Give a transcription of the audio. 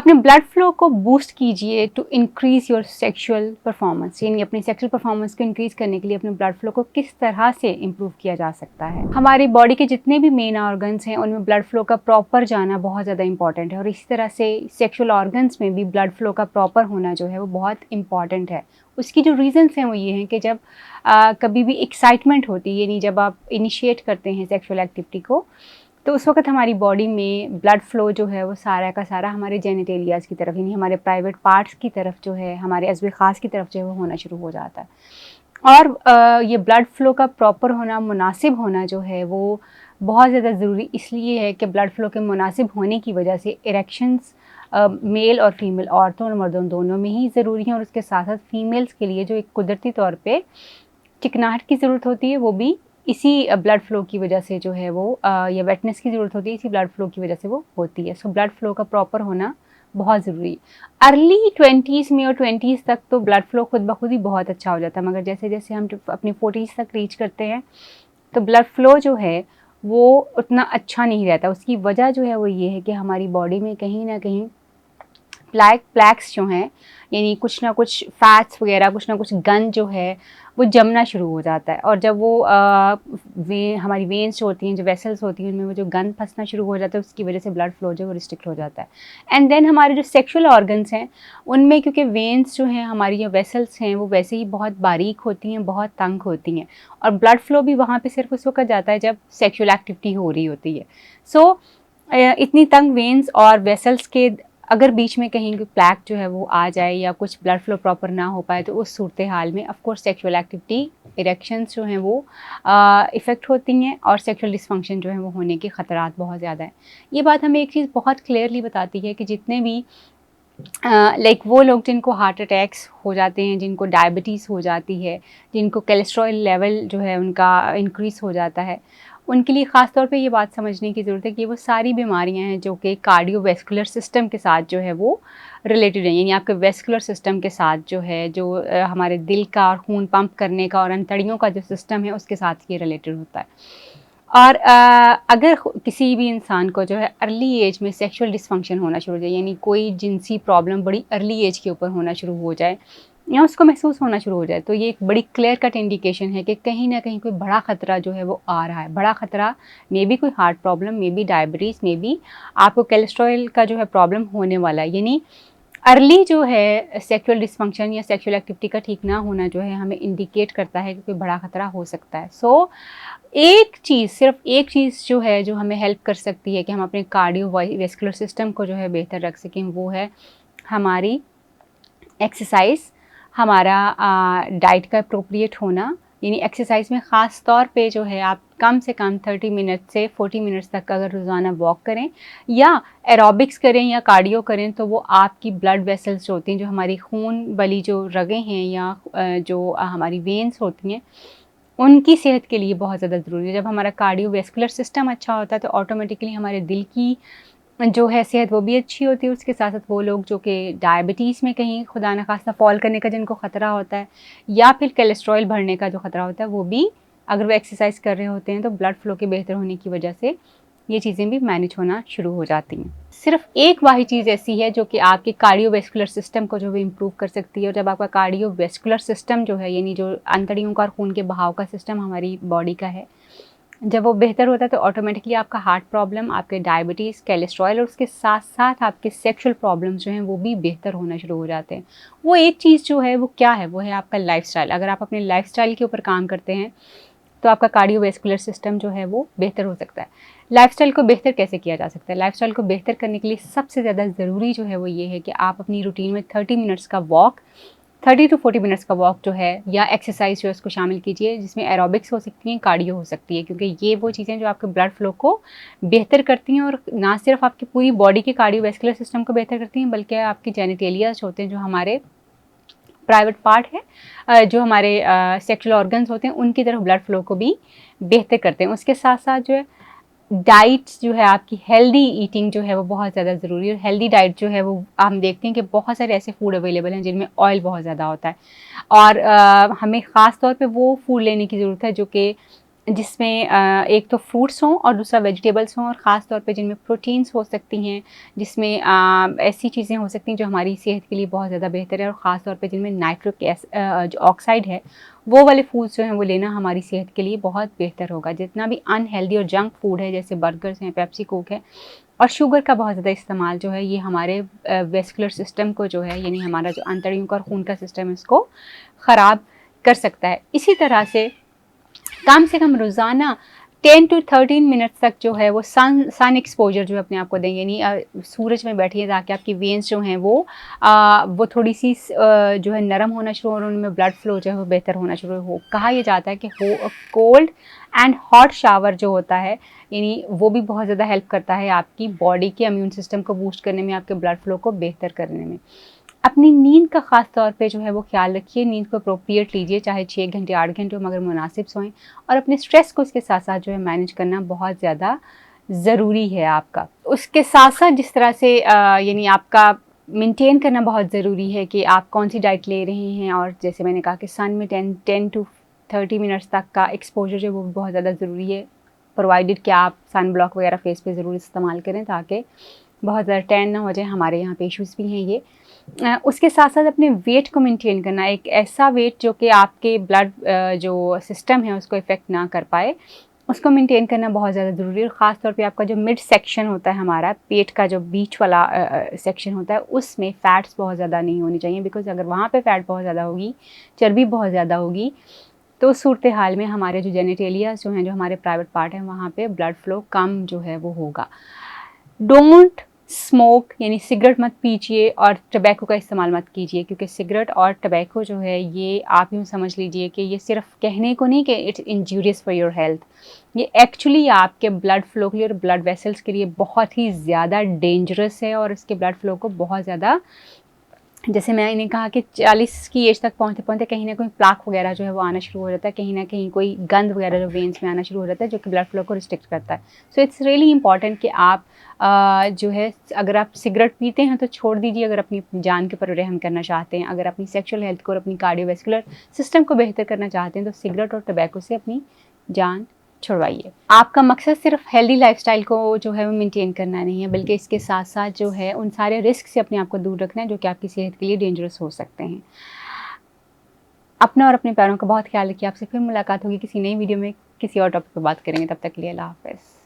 अपने blood flow को boost कीजिए to increase your sexual performance, यानी अपनी सेक्सुअल परफॉर्मेंस को इंक्रीज करने के लिए अपने ब्लड फ्लो को किस तरह से इम्प्रूव किया जा सकता है। हमारी बॉडी के जितने भी मेन ऑर्गन्स हैं उनमें ब्लड फ्लो का प्रॉपर जाना बहुत ज़्यादा इंपॉर्टेंट है, और इसी तरह से सेक्सुअल ऑर्गन्स में भी ब्लड फ्लो का प्रॉपर होना जो है वो बहुत इंपॉर्टेंट है। उसकी जो रीज़न्स हैं वो ये हैं कि जब कभी भी एक्साइटमेंट होती है, यानी जब आप इनिशिएट करते हैं सेक्सुअल एक्टिविटी को, तो उस वक्त हमारी बॉडी में ब्लड फ्लो जो है वो सारा का सारा हमारे जेनिटेलियाज़ की तरफ, यानी हमारे प्राइवेट पार्ट्स की तरफ जो है, हमारे अज़्व ख़ास की तरफ जो है वो होना शुरू हो जाता है। और ये ब्लड फ्लो का प्रॉपर होना, मुनासिब होना जो है वो बहुत ज़्यादा ज़रूरी इसलिए है कि ब्लड फ्लो के मुनासिब होने की वजह से इरेक्शंस मेल और फीमेल, औरतों और मर्दों दोनों में ही ज़रूरी हैं, और उसके साथ साथ फीमेल्स के लिए जो एक कुदरती तौर पे चिकनाहट की ज़रूरत होती है वो भी इसी ब्लड फ्लो की वजह से जो है वो या वेटनेस की ज़रूरत होती है, इसी ब्लड फ्लो की वजह से वो होती है। सो ब्लड फ्लो का प्रॉपर होना बहुत ज़रूरी है। अर्ली 20s में और 20s तक तो ब्लड फ्लो खुद ब खुद ही बहुत अच्छा हो जाता है, मगर जैसे जैसे हम अपनी 40s तक रीच करते हैं तो ब्लड फ्लो जो है वो उतना अच्छा नहीं रहता। उसकी वजह जो है वो ये है कि हमारी बॉडी में कहीं ना कहीं प्लैक्स जो हैं, यानी कुछ ना कुछ फैट्स वगैरह, कुछ ना कुछ गन जो है वो जमना शुरू हो जाता है, और जब वो हमारी वेन्स जो होती हैं, जो वेसल्स होती हैं, उनमें वो जो गन फंसना शुरू हो जाता है, उसकी वजह से ब्लड फ्लो जो है वो रिस्ट्रिक्ट हो जाता है। एंड देन हमारे जो सेक्सुअल ऑर्गन्स हैं उनमें, क्योंकि वेन्स जो हैं, हमारी जो वेसल्स हैं, वो वैसे ही बहुत बारीक होती हैं, बहुत तंग होती हैं, और ब्लड फ्लो भी वहाँ पर सिर्फ उस वक्त जाता है जब सेक्शुअल एक्टिविटी हो रही होती है। सो इतनी तंग वेन्स और वेसल्स के अगर बीच में कहीं प्लैक जो है वो आ जाए या कुछ ब्लड फ्लो प्रॉपर ना हो पाए, तो उस सूरत हाल में of course sexual activity, erections जो हैं वो इफ़ेक्ट होती हैं, और सेक्सुअल डिसफंक्शन जो है वो होने के ख़तरात बहुत ज़्यादा हैं। ये बात हमें एक चीज़ बहुत क्लियरली बताती है कि जितने भी वो लोग जिनको हार्ट अटैक्स हो जाते हैं, जिनको डायबिटीज़ हो जाती है, जिनको कोलेस्ट्रॉल लेवल जो है उनका इंक्रीज़ हो जाता है, उनके लिए ख़ास तौर पे ये बात समझने की ज़रूरत है कि वो सारी बीमारियां हैं जो कि कार्डियोवैस्कुलर सिस्टम के साथ जो है वो रिलेटेड हैं, यानी आपके वैस्कुलर सिस्टम के साथ जो है, जो हमारे दिल का और खून पंप करने का और अंतड़ियों का जो सिस्टम है उसके साथ ये रिलेटेड होता है। और अगर किसी भी इंसान को जो है अर्ली एज में सेक्सुअल डिसफंक्शन होना शुरू हो जाए, यानी कोई जिनसी प्रॉब्लम बड़ी अर्ली एज के ऊपर होना शुरू हो जाए या उसको महसूस होना शुरू हो जाए, तो ये एक बड़ी क्लियर कट इंडिकेशन है कि कहीं ना कहीं कोई बड़ा ख़तरा जो है वो आ रहा है। बड़ा ख़तरा मे बी कोई heart problem, may be diabetes, may be आपको कोलेस्ट्रॉल का जो है प्रॉब्लम होने वाला है। यानी अर्ली जो है सेक्सुअल डिसफंक्शन या सेक्सुअल एक्टिविटी का ठीक ना होना जो है हमें इंडिकेट करता है कि कोई बड़ा ख़तरा हो सकता है। सो एक चीज़, सिर्फ एक चीज़ जो है जो हमें हेल्प कर सकती है कि हम अपने कार्डियोवैस्कुलर सिस्टम को जो है बेहतर रख सकें, वो है हमारी एक्सरसाइज, हमारा डाइट का अप्रोप्रिएट होना। यानी एक्सरसाइज में ख़ास तौर पे जो है आप कम से कम 30 मिनट से 40 मिनट्स तक अगर रोज़ाना वॉक करें या एरोबिक्स करें या कार्डियो करें, तो वो आपकी ब्लड वेसल्स जो होती हैं, जो हमारी खून वाली जो रगें हैं या जो हमारी वेन्स होती हैं, उनकी सेहत के लिए बहुत ज़्यादा ज़रूरी है। जब हमारा कार्डियोवैस्कुलर सिस्टम अच्छा होता है तो ऑटोमेटिकली हमारे दिल की जो है सेहत वो भी अच्छी होती है। उसके साथ साथ वो लोग जो कि डायबिटीज़ में कहीं खुदा न खास्ता फॉल करने का जिनको ख़तरा होता है, या फिर कोलेस्ट्रॉल बढ़ने का जो ख़तरा होता है, वो भी अगर वो एक्सरसाइज कर रहे होते हैं तो ब्लड फ्लो के बेहतर होने की वजह से ये चीज़ें भी मैनेज होना शुरू हो जाती हैं। सिर्फ एक वाही चीज़ ऐसी है जो कि आपके कार्डियोवैस्कुलर सिस्टम को जो भी इम्प्रूव कर सकती है, और जब आपका कार्डियोवैस्कुलर सिस्टम जो है, यानी जो अंतड़ियों का और खून के बहाव का सिस्टम हमारी बॉडी का है, जब वो बेहतर होता है तो ऑटोमेटिकली आपका हार्ट प्रॉब्लम, आपके डायबिटीज़, कोलेस्ट्रॉल और उसके साथ साथ आपके सेक्सुअल प्रॉब्लम्स जो हैं वो भी बेहतर होना शुरू हो जाते हैं। वो एक चीज़ जो है वो क्या है, वो है आपका लाइफ़स्टाइल। अगर आप अपने लाइफ़स्टाइल के ऊपर काम करते हैं तो आपका कार्डियोवैस्कुलर सिस्टम जो है वो बेहतर हो सकता है। लाइफ़स्टाइल को बेहतर कैसे किया जा सकता है? लाइफ़स्टाइल को बेहतर करने के लिए सबसे ज़्यादा ज़रूरी जो है वो ये है कि आप अपनी रूटीन में 30 मिनट्स का वॉक, 30 टू 40 मिनट्स का वॉक जो है या एक्सरसाइज जो है उसको शामिल कीजिए, जिसमें एरोबिक्स हो सकती हैं, कार्डियो हो सकती है, क्योंकि ये वो चीज़ें जो आपके ब्लड फ्लो को बेहतर करती हैं, और ना सिर्फ आपकी पूरी बॉडी के कार्डियोवैस्कुलर सिस्टम को बेहतर करती हैं, बल्कि आपके जेनिटेलियाज होते हैं, जो हमारे प्राइवेट पार्ट है, जो हमारे सेक्सुअल ऑर्गन्स होते हैं, उनकी तरफ ब्लड फ्लो को भी बेहतर करते हैं। उसके साथ साथ जो है डाइट जो है आपकी, हेल्दी ईटिंग जो है वो बहुत ज़्यादा ज़रूरी है। और हेल्दी डाइट जो है वो हम देखते हैं कि बहुत सारे ऐसे फूड अवेलेबल हैं जिनमें ऑयल बहुत ज़्यादा होता है, और हमें ख़ास तौर पे वो फूड लेने की ज़रूरत है जो कि जिसमें एक तो फ्रूट्स हों और दूसरा वेजिटेबल्स हों, और ख़ास तौर पे जिनमें प्रोटीन्स हो सकती हैं, जिसमें ऐसी चीज़ें हो सकती हैं जो हमारी सेहत के लिए बहुत ज़्यादा बेहतर है, और ख़ास तौर पे जिनमें जो ऑक्साइड है वो वाले फूड्स जो हैं वो लेना हमारी सेहत के लिए बहुत बेहतर होगा। जितना भी अनहेल्दी और जंक फूड है जैसे बर्गर्स हैं, पेप्सी कोक है, और शुगर का बहुत ज़्यादा इस्तेमाल जो है ये हमारे वेस्कुलर सिस्टम को जो है, यानी हमारा जो आंतड़ियों का और खून का सिस्टम है इसको ख़राब कर सकता है। इसी तरह से कम रोज़ाना 10 टू 13 मिनट्स तक जो है वो सन एक्सपोजर जो है अपने आप को दें, यानी सूरज में बैठिए ताकि आपकी वेन्स जो हैं वो थोड़ी सी जो है नरम होना शुरू हो और उनमें ब्लड फ्लो जो है वो बेहतर होना शुरू हो। कहा यह जाता है कि कोल्ड एंड हॉट शावर जो होता है, यानी वो भी बहुत ज़्यादा हेल्प करता है आपकी बॉडी के इम्यून सिस्टम को बूस्ट करने में, आपके ब्लड फ्लो को बेहतर करने में। अपनी नींद का ख़ास तौर पे जो है वो ख़्याल रखिए, नींद को अप्रोप्रिएट लीजिए, चाहे 6 घंटे 8 घंटे हो मगर मुनासिब सोएं, और अपने स्ट्रेस को इसके साथ साथ जो है मैनेज करना बहुत ज़्यादा ज़रूरी है आपका। उसके साथ साथ जिस तरह से यानी आपका मेंटेन करना बहुत ज़रूरी है कि आप कौन सी डाइट ले रहे हैं, और जैसे मैंने कहा कि सन में 10 टू 30 मिनट्स तक का एक्सपोजर जो है वो भी बहुत ज़्यादा ज़रूरी है, प्रोवाइडेड कि आप सन ब्लॉक वगैरह फेस पे ज़रूर इस्तेमाल करें ताकि बहुत ज़्यादा टैन ना हो जाए। हमारे यहाँ पे इशूज़ भी हैं ये। उसके साथ साथ अपने वेट को मेंटेन करना, एक ऐसा वेट जो कि आपके ब्लड जो सिस्टम है उसको इफ़ेक्ट ना कर पाए, उसको मेंटेन करना बहुत ज़्यादा ज़रूरी है। और ख़ास तौर पे आपका जो मिड सेक्शन होता है, हमारा पेट का जो बीच वाला सेक्शन होता है, उसमें फ़ैट्स बहुत ज़्यादा नहीं होनी चाहिए, बिकॉज़ अगर वहाँ पे फ़ैट बहुत ज़्यादा होगी, चर्बी बहुत ज़्यादा होगी, तो उस सूरत हाल में हमारे जो जेनिटेलियाज जो हैं, जो हमारे प्राइवेट पार्ट हैं, वहाँ पे ब्लड फ्लो कम जो है वो होगा। डोंट स्मोक, यानी सिगरेट मत पीजिए और टबैको का इस्तेमाल मत कीजिए, क्योंकि सिगरेट और टबैको जो है ये आप यूँ समझ लीजिए कि ये सिर्फ कहने को नहीं कि it's injurious for your health, ये एक्चुअली आपके ब्लड फ्लो के लिए और ब्लड वेसल्स के लिए बहुत ही ज़्यादा डेंजरस है, और इसके ब्लड फ्लो को बहुत ज़्यादा, जैसे मैंने कहा कि 40 की एज तक पहुँचते पहुँचते कहीं ना कहीं प्लाक वगैरह जो है वो आना शुरू हो जाता है, कहीं ना कहीं कोई गंद वगैरह जो वेन्स में आना शुरू हो जाता है, जो कि ब्लड फ्लो को रिस्ट्रिक्ट करता है। सो इट्स रियली इंपॉर्टेंट कि आप जो है, अगर आप सिगरेट पीते हैं तो छोड़ दीजिए, अगर अपनी जान के ऊपर रहम करना चाहते हैं, अगर अपनी सेक्शुअल हेल्थ को और अपनी कार्डियोवैस्कुलर सिस्टम को बेहतर करना चाहते हैं, तो सिगरेट और टबैको से अपनी जान छुड़वाइए। आपका मकसद सिर्फ हेल्दी लाइफस्टाइल को जो है वो मेंटेन करना नहीं है, बल्कि इसके साथ साथ जो है उन सारे रिस्क से अपने आप को दूर रखना है जो कि आपकी सेहत के लिए डेंजरस हो सकते हैं। अपना और अपने प्यारों का बहुत ख्याल रखिए। आपसे फिर मुलाकात होगी किसी नई वीडियो में, किसी और टॉपिक पर बात करेंगे। तब तक के लिए अल्लाह हाफ़िज़।